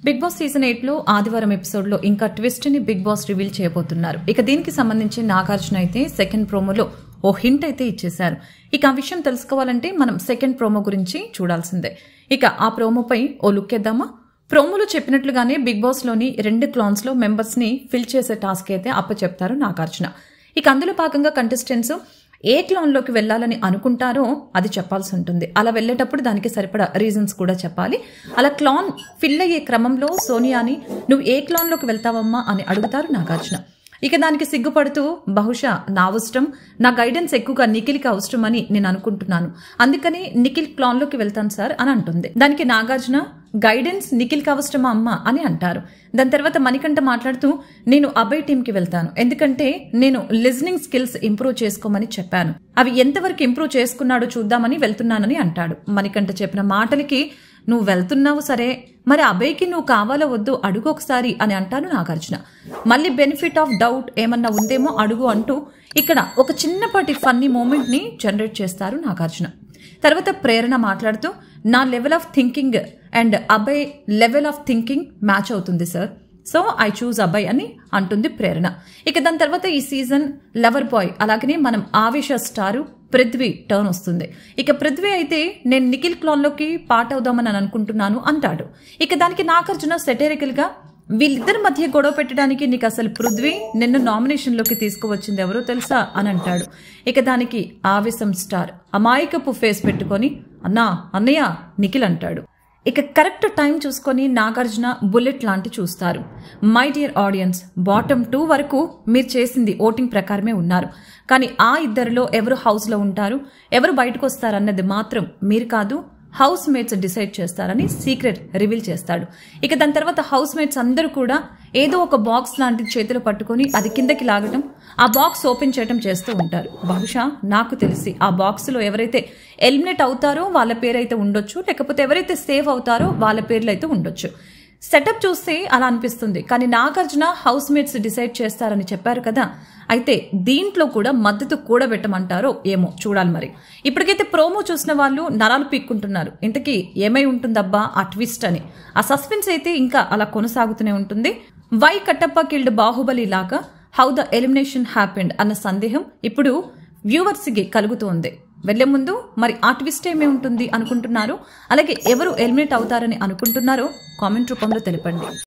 Big boss season 8 లో ఆదివారం episode లో ఇంకా ట్విస్ట్ ని బిగ్ బాస్ రివీల్ చేయబోతున్నారు. ఇక దీనికి సంబంధించి నాగార్జున అయితే సెకండ్ ప్రోమోలో ఓ హింట్ అయితే ఇచ్చేశారు. ఇక ఆ విషయం తెలుసుకోవాలంటే మనం సెకండ్ ప్రోమో గురించి చూడాల్సిందే. ఇక ఆ ప్రోమోపై ఓ లుక్ వేద్దామా? ప్రోమోలో చెప్పినట్లుగానే బిగ్ బాస్ లోని 2 క్లాన్స్ లో మెంబర్స్ ని ఫిల్ చేసే టాస్క్ అయితే అప్పచెప్తారు నాగార్జున. ఇక అందులో భాగంగా కంటెస్టెంట్స్ ఏ క్లాన్ లోకి వెళ్లాలని అనుకుంటారో అది చెప్పాల్సి ఉంటుంది. అలా వెళ్లేటప్పుడు దానికి సరిపడా రీజన్స్ కూడా చెప్పాలి. అలా క్లాన్ ఫిల్ అయ్యే క్రమంలో సోనియాని నువ్వు ఏ క్లాన్ లోకి వెళ్తావమ్మా అని అడుగుతారు నాగార్జున. ఇక దానికి సిగ్గుపడుతూ బహుశా నా అవసరం, నా గైడెన్స్ ఎక్కువగా నిఖిల్కి అవసరం అని నేను అనుకుంటున్నాను, అందుకని నిఖిల్ క్లాన్ లోకి వెళ్తాను సార్ అని అంటుంది. దానికి నాగార్జున గైడెన్స్ నిఖిల్కి అవసరమా అమ్మా అని అంటారు. దాని తర్వాత మణికంఠ మాట్లాడుతూ నేను అభయ్ టీంకి వెళ్తాను, ఎందుకంటే నేను లిజనింగ్ స్కిల్స్ ఇంప్రూవ్ చేసుకోమని చెప్పాను, అవి ఎంతవరకు ఇంప్రూవ్ చేసుకున్నాడో చూద్దామని వెళ్తున్నానని అంటాడు. మణికంఠ చెప్పిన మాటలకి నువ్వు వెళ్తున్నావు సరే, మరి అభయ్కి నువ్వు కావాలో వద్దు అడుగు ఒకసారి అని అంటాను నాగార్జున. మళ్ళీ బెనిఫిట్ ఆఫ్ డౌట్ ఏమన్నా ఉందేమో అడుగు అంటూ ఇక్కడ ఒక చిన్నపాటి ఫన్నీ మూమెంట్ ని జనరేట్ చేస్తారు నాగార్జున. తర్వాత ప్రేరణ మాట్లాడుతూ నా level of thinking and Abhay level of thinking match అవుతుంది sir, so I choose Abhay అని అంటుంది ప్రేరణ. ఇక దాని తర్వాత ఈ సీజన్ లవర్ బాయ్ అలాగనే మనం ఆవేశ స్టారు పృథ్వీ టర్న్ వస్తుంది. ఇక పృథ్వీ అయితే నేను నిఖిల్ క్లాన్ లోకి పార్ట్ అవుదామని అనుకుంటున్నాను అంటాడు. ఇక దానికి నాగార్జున సెటరికల్ గా వీళ్ళిద్దరి మధ్య గొడవ పెట్టడానికి నీకు అసలు పృథ్వీ నిన్ను నామినేషన్ లోకి తీసుకువచ్చింది ఎవరో తెలుసా అని అంటాడు. ఇక దానికి ఆవేశం స్టార్ అమాయకపు ఫేస్ పెట్టుకొని అన్నయ్య నిఖిల్ అంటాడు. ఇక కరెక్ట్ టైం చూసుకొని నాగార్జున బుల్లెట్ లాంటి చూస్తారు. మై డియర్ ఆడియన్స్, బాటమ్ 2 వరకు మీరు చేసింది ఓటింగ్ ప్రకారమే ఉన్నారు, కానీ ఆ ఇద్దరిలో ఎవరు హౌస్ లో ఉంటారు, ఎవరు బయటకు వస్తారన్నది మాత్రం మీరు కాదు, హౌస్ మేట్స్ డిసైడ్ చేస్తారని సీక్రెట్ రివీల్ చేస్తాడు. ఇక దాని తర్వాత హౌస్ మేట్స్ అందరూ కూడా ఏదో ఒక బాక్స్ లాంటి చేతిలో పట్టుకొని అది కిందకి లాగటం, ఆ బాక్స్ ఓపెన్ చేయటం చేస్తూ ఉంటారు. బహుశా నాకు తెలిసి ఆ బాక్స్ లో ఎవరైతే ఎలిమినేట్ అవుతారో వాళ్ళ పేరైతే ఉండొచ్చు, లేకపోతే ఎవరైతే సేవ్ అవుతారో వాళ్ళ పేర్లు అయితే ఉండొచ్చు. సెటప్ చూస్తే అలా అనిపిస్తుంది, కానీ నాగార్జున హౌస్ మేట్స్ డిసైడ్ చేస్తారని చెప్పారు కదా, అయితే దీంట్లో కూడా మద్దతు కూడబెట్టమంటారో ఏమో చూడాలి. మరి ఇప్పటికైతే ప్రోమో చూసిన వాళ్ళు నరాలు పీక్కుంటున్నారు, ఇంతకీ ఏమై ఉంటుందబ్బా ఆ ట్విస్ట్ అని. ఆ సస్పెన్స్ అయితే ఇంకా అలా కొనసాగుతూనే ఉంటుంది. వై కట్టప్ప కిల్డ్ బాహుబలి లాగా హౌ ద ఎలిమినేషన్ హ్యాపెండ్ అన్న సందేహం ఇప్పుడు వ్యూవర్స్ కి కలుగుతోంది. వెళ్లే ముందు మరి ఆ ట్విస్ట్ ఏమై ఉంటుంది అనుకుంటున్నారు, అలాగే ఎవరు ఎలిమినేట్ అవుతారని అనుకుంటున్నారో కామెంట్ రూపంలో తెలపండి.